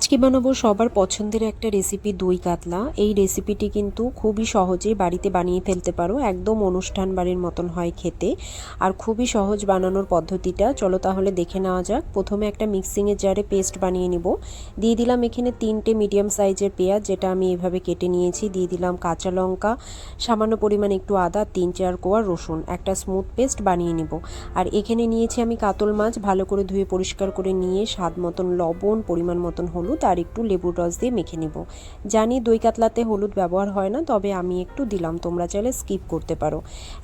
আজকে বানাবো সবার পছন্দের একটা রেসিপি দই কাতলা। এই রেসিপিটি কিন্তু খুবই সহজেই বাড়িতে বানিয়ে ফেলতে পারো, একদম অনুষ্ঠান বাড়ির মতন হয় খেতে। আর খুবই সহজ বানানোর পদ্ধতিটা, চলো তাহলে দেখে নেওয়া যাক। প্রথমে একটা মিক্সিংয়ের জারে পেস্ট বানিয়ে নিব। দিয়ে দিলাম এখানে 3টে মিডিয়াম সাইজের পেঁয়াজ, যেটা আমি এভাবে কেটে নিয়েছি। দিয়ে দিলাম কাঁচা লঙ্কা, সামান্য পরিমাণে একটু আদা, 3-4 কোয়া রসুন। একটা স্মুথ পেস্ট বানিয়ে নিব। আর এখানে নিয়েছি আমি কাতল মাছ, ভালো করে ধুয়ে পরিষ্কার করে নিয়ে স্বাদ মতন লবণ, পরিমাণ মতন হলুদ আর একটু লেবুর রস দিয়ে মেখে নিব। জানি দই কাতলাতে হলুদ ব্যবহার হয় না, তবে আমি একটু দিলাম, তোমরা চাইলে স্কিপ করতে পারো।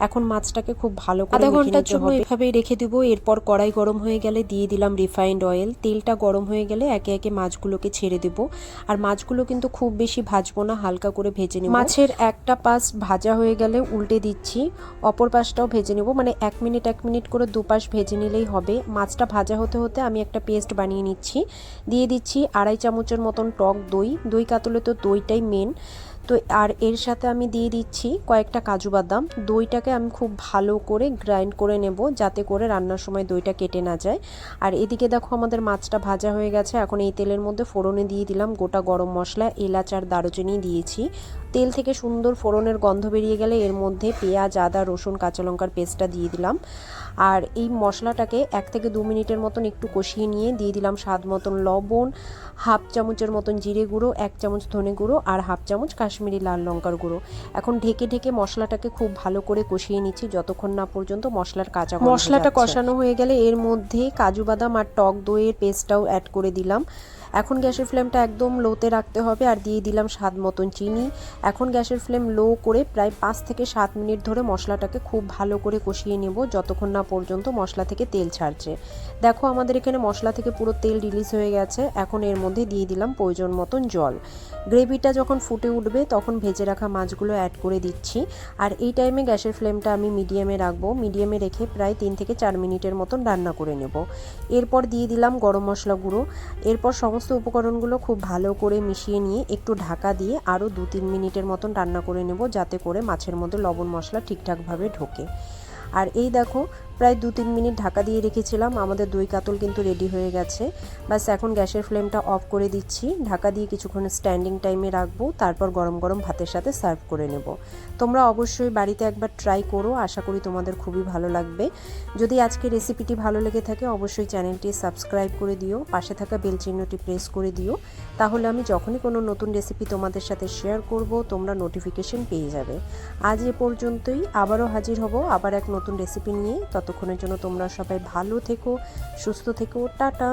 এখন মাছটাকে খুব ভালো করে আধা ঘন্টার জন্য এভাবেই রেখে দেব। এরপর কড়াই গরম হয়ে গেলে দিয়ে দিলাম রিফাইন্ড অয়েল। তেলটা গরম হয়ে গেলে একে একে মাছগুলোকে ছেড়ে দেব। আর মাছগুলো কিন্তু খুব বেশি ভাজবো না, হালকা করে ভেজে নেব। মাছের একটা পাশ ভাজা হয়ে গেলে উল্টে দিচ্ছি, অপর পাশটাও ভেজে নেব। মানে 1 মিনিট 1 মিনিট করে দুপাশ ভেজে নিলেই হবে। মাছটা ভাজা হতে হতে আমি একটা পেস্ট বানিয়ে নিচ্ছি। দিয়ে দিচ্ছি 2.5 চামচের মতন টক দই। দই কাতলে তো দইটাই মেন। তো আর এর সাথে আমি দিয়ে দিচ্ছি কয়েকটা কাজু বাদাম। দইটাকে আমি খুব ভালো করে গ্রাইন্ড করে নেব, যাতে করে রান্নার সময় দইটা কেটে না যায়। আর এদিকে দেখো আমাদের মাছটা ভাজা হয়ে গেছে। এখন এই তেলের মধ্যে ফোড়নে দিয়ে দিলাম গোটা গরম মশলা, এলাচ আর দারুচিনি দিয়েছি। তেল থেকে সুন্দর ফোড়নের গন্ধ বেরিয়ে গেলে এর মধ্যে পেঁয়াজ, আদা, রসুন, কাঁচা লঙ্কার পেস্টটা দিয়ে দিলাম। আর এই মশলাটাকে 1 থেকে 2 মিনিটের মতন একটু কষিয়ে নিয়ে দিয়ে দিলাম স্বাদ মতন লবণ, হাফ চামচের মতন জিরে গুঁড়ো, 1 চামচ ধনে গুঁড়ো আর হাফ চামচ কাশ্মীরি লাল লঙ্কার গুঁড়ো। এখন ঢেকে ঢেকে মশলাটাকে খুব ভালো করে কষিয়ে নিচ্ছি, যতক্ষণ না পর্যন্ত মশলার কাঁচা গন্ধ যাচ্ছে। মশলাটা কষানো হয়ে গেলে এর মধ্যে কাজু বাদাম আর টক দইয়ের পেস্টটাও অ্যাড করে দিলাম। এখন গ্যাসের ফ্লেমটা একদম লোতে রাখতে হবে। আর দিয়ে দিলাম স্বাদ মতন চিনি। এখন গ্যাসের ফ্লেম লো করে প্রায় 5 থেকে 7 মিনিট ধরে মশলাটাকে খুব ভালো করে কষিয়ে নেব, যতক্ষণ না পর্যন্ত মশলা থেকে তেল ছাড়ছে। দেখো আমাদের এখানে মশলা থেকে পুরো তেল রিলিজ হয়ে গেছে। এখন এর মধ্যে দিয়ে দিলাম প্রয়োজন মতন জল। গ্রেভিটা যখন ফুটে উঠবে তখন ভেজে রাখা মাছগুলো অ্যাড করে দিচ্ছি। আর এই টাইমে গ্যাসের ফ্লেমটা আমি মিডিয়ামে রাখবো। মিডিয়ামে রেখে প্রায় 3 থেকে 4 মিনিটের মতন রান্না করে নেব। এরপর দিয়ে দিলাম গরম মশলা গুঁড়ো। এরপর সমস্ত উপকরণগুলো খুব ভালো করে মিশিয়ে নিয়ে একটু ঢাকা দিয়ে আরও 2-3 মিনিটের মতন রান্না করে নেব, যাতে করে মাছের মধ্যে লবণ মশলা ঠিকঠাকভাবে ঢোকে। আর এই দেখো প্রায় 2-3 মিনিট ঢাকা দিয়ে রেখেছিলাম, আমাদের দই কাতল কিন্তু রেডি হয়ে গেছে। বাস এখন গ্যাসের ফ্লেমটা অফ করে দিচ্ছি, ঢাকা দিয়ে কিছুক্ষণ স্ট্যান্ডিং টাইমে রাখবো, তারপর গরম গরম ভাতের সাথে সার্ভ করে নেব। তোমরা অবশ্যই বাড়িতে একবার ট্রাই করো, আশা করি তোমাদের খুবই ভালো লাগবে। যদি আজকে রেসিপিটি ভালো লেগে থাকে অবশ্যই চ্যানেলটি সাবস্ক্রাইব করে দিও, পাশে থাকা বেল চিহ্নটি প্রেস করে দিও, তাহলে আমি যখনই কোনো নতুন রেসিপি তোমাদের সাথে শেয়ার করব তোমরা নোটিফিকেশন পেয়ে যাবে। আজ এ পর্যন্তই, আবারও হাজির হব আবার এক নতুন রেসিপি নিয়ে। ততক্ষণের জন্য তোমরা সবাই ভালো থেকো, সুস্থ থেকো, টাটা।